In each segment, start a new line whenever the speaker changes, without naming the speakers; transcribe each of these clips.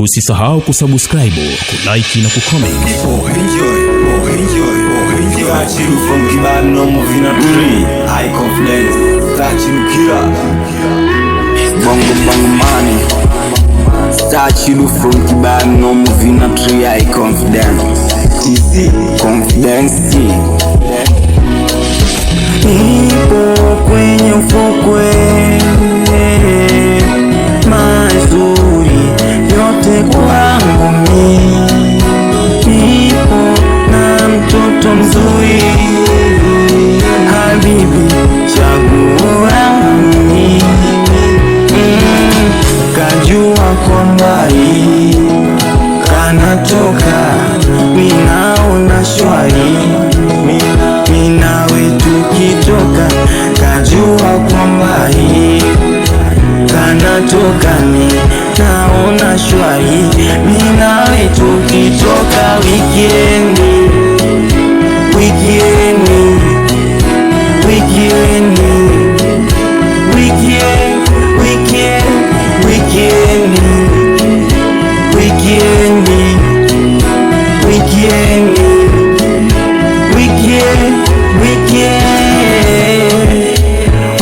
Usisahau kusubscribe, kulike na kucomment.
Star Chidu from Kibad no moving a tree. High confidence. Star Chidu killer. Bongo bongo money. Star Chidu from Kibad no moving a tree. High confidence. Easy confidence. Nipo kwenye ufukwe mazuri yote kwangu mimi. Nipo na mtoto mzuri, habibi chaguo langu. Kajua kwamba hii kanatoka, ninaona shwari, mina wetu kitoka. Kajua kwamba hii kanatoka, ninaona shwari, mina wetu kitoka. Wikendi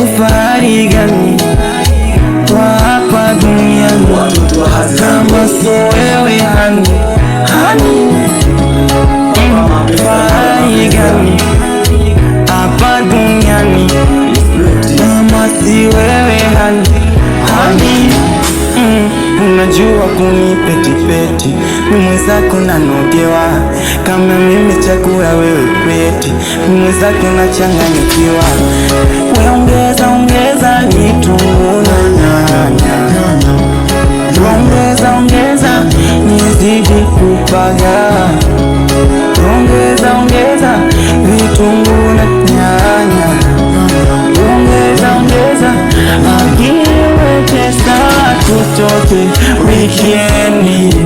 ufahari gani kwa hapa duniani kama so wewe hani? Ufahari gani hapa duniani kama si wewe hani? Unajua kunipetipeti, mimi mwenzako nanogewa. Kama mimi chakula wewe peti, mimi mwenzako nachanganyikiwa. Wewe ongeza vitunguu na nyanya, ongeza nizidi kupaga. Ongeza vitunguu na nyanya, ongeza akiweke sawa tutoke wikendi.